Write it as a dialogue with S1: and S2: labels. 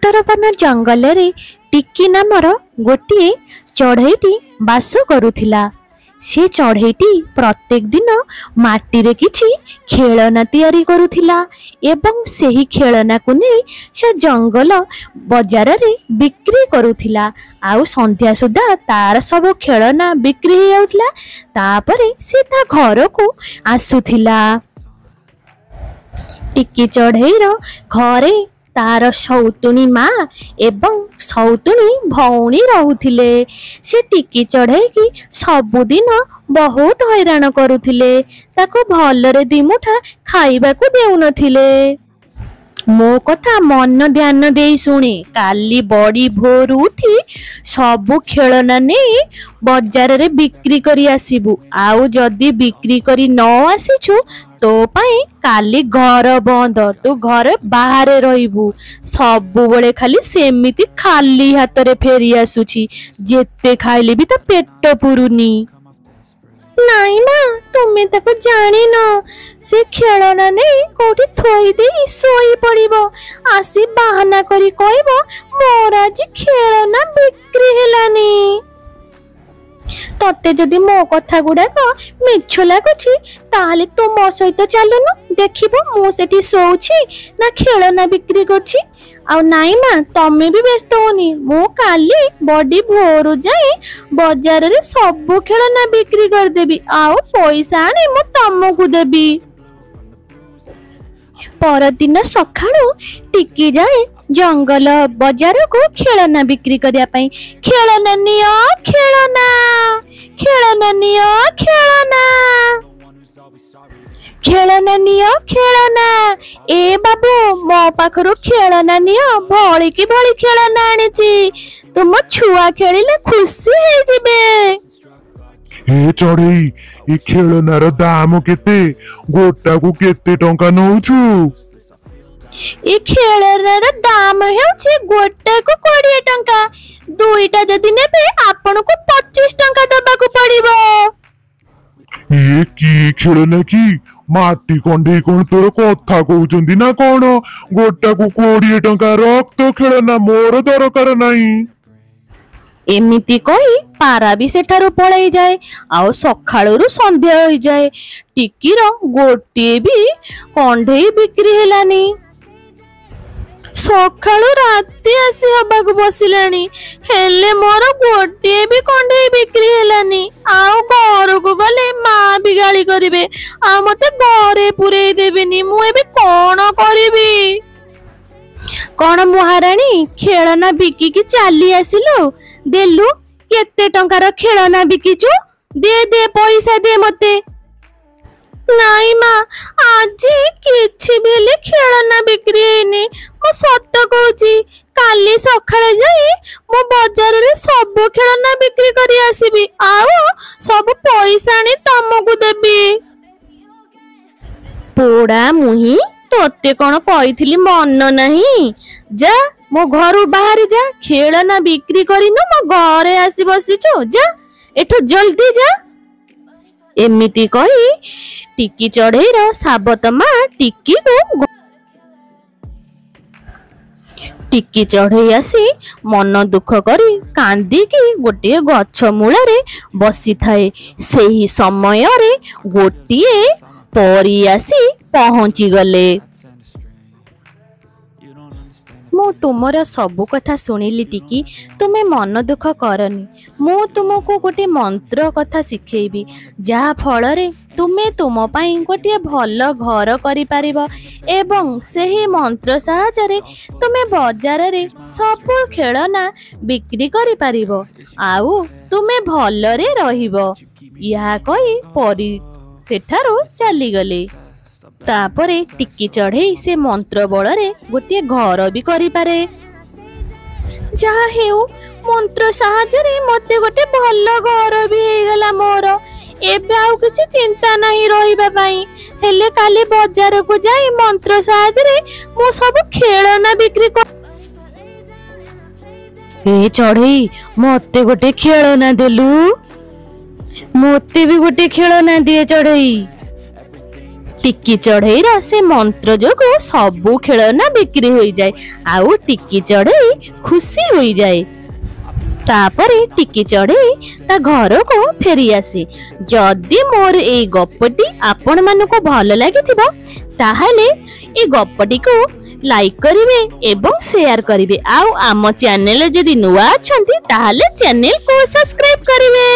S1: उत्तरवन जंगल रे टिकी नामर गोटे चढ़ईटी बास करुथिला। से चढ़ईटी प्रत्येक दिन माटी रे किछि खेलना तैयारी करुथिला एवं सेही खेलना को नहीं से जंगल बाजार रे बिक्री करुथिला। आउ संध्या सुधा तार सब खेलना बिक्री हो जाउथिला। तापरे से ता घर को आसुथिला। टिकी चढ़ईर घरे तार सौतुणी माँ एवं सौतुणी भौणी रहुथिले। से टिकी चढ़ई की सबुदिन बहुत हैरान करुथिले। ताको भलरे दिमुठा खाइबाकू देउनथिले। मो कथा मन ध्यान दे शुणे। काली बड़ी भोर उठी सबु खेलना नहीं बाजार रे बिक्री करी आसीबू। आउ जदी बिक्री करी न आसीछु तो पाई काली घर बंद। तू घर बाहर रहिबू। सबु बळे खाली सेमिति खाली हाथ रे फेरी आसुची। जेते खाइले भी तो पेट पुरुनी। नाई माँ तुमे ताको जानी न। से खेलना नहीं कोठी थोई दे सोई पड़िबो। आसी बहाना करी कहबो मोर आज खेलना बिक्री हेलानी। तते जदि मो कथा गुड़ाक मिछ लागुची ताहले तू मो सहित चलुनु। देखिबो मु सेठी सोउची ना खेलना बिक्री करछी। आउ नाई माँ तमे भी व्यस्त होनी। मु काली बड़ी भोर जाए बाजार रे सब खेलना बिक्री कर देबी। आउ पैसा आनी मु तमको देबी। परदिन सखाळु टिकी जाए जंगल बाजार को खेलना बिक्री करिया पई। खेलना नियो खेलना, खेलना नियो खेलना, खेलना नियो खेलना। ए बाबू मो पाखरु खेलना नियो। भली की भली खेलना आनिची। तुम छुआ खेलिले खुशी हे जिबे।
S2: हे चढ़ई ए खेलनार दाम केते? गोटा को केते टंका नउछु?
S1: ए खेलनार दाम हेउछि गोटा को 20 टंका। दुईटा जदि नेबे आपन को 25 टंका दबा को पड़िबो।
S2: ये की खेलना की? माटी कंढे कोन तोर कथा कहउचंदी ना कोन? गोटा को 20 टंका रख तो खेलना मोर दरकार नाही।
S1: एमिति कही पारा भी सेठारु पळई जाए। आउ सखाळुरु संध्या होई जाए। टिकीर गोटे भी कंढे बिक्री हेलानी। सखाळु राती आसी हबाक बसिलानी हेले मोर गोटे भी कंढे बिक्री हेलानी। आउ घर को गले माँ भी गाली करिवे। आ मते घरे पुरेई देबेनी। मु एबे कोन करिवि? कोन महारानी खेलना बिकी की चाली आसिलु? देलु केते टंकार खेलना बिकीचु? दे दे पैसा दे मते। नाई माँ आज किछि बेले खेलना बिक्री हेनी। मु सत कहूची काली सखाळे जाई मु बाजार रे सब खेलना बिक्री करी आसीबी। आउ सब पैसा आनी तमको देबी। पोड़ा मुही तोते कोन कहिथिली मन नाही? जा मो घर बाहर जा। खेलना बिक्री करिनु मो घरे आसी बसिछु। जा एठो जल्दी जा। एमिति कही टिकी चढ़ईर साबत माँ टिकी चढ़ई आसी मन दुख करी कांदिकी गोटे गछ मूଳରେ बसी थाए। सेही समय रे गोटिए परी आसी पहुंची गले। मु तुमर सबु कथा सुनिली टिकी। तुमे मन दुख करनी। मु तुमको गोटे मंत्र कथा शिखेबी जहा फल रे तुमे तुम पाई गोटे भल घर करि पारिबो एवं सेही मंत्र सहायता रे तुमे बाजार रे सब खेलना बिक्री करि पारिबो। आउ तुमे भल रे रहिबो। या कहि परी सेठारो चली गले। तापरे टिकी चढ़ई से मंत्र बल रे गोटे घर भी करि पारे। जहा हेउ मंत्र सहायता रे मते गोटे भल घर भी हे गला मोर। एबे आउ किछि चिंता नहीं रहिबा पई। हेले काली बाजार को जाई मंत्र सहायता रे मो सब खेलना बिक्री कर। ए चढ़ई मते गोटे खेलना देलु। मते भी गोटे खेलना दिए चढ़ई। टिकी चढ़ेईर से मंत्र जोगु सबु खेलना बिक्री हो जाए आउ टिकी चढ़ेई खुशी हो जाए। तापरे टिकी चढ़ेई ता घर को फेरी आसे। जदि मोर ए गप्पटी आपण मानको भल लागिथिबो ताहाले ए गप्पटी को लाइक करिवे एवं शेयर करिवे। आउ आम चैनल जदि नुआ अछंती ताहाले चैनल को सब्सक्राइब करिवे।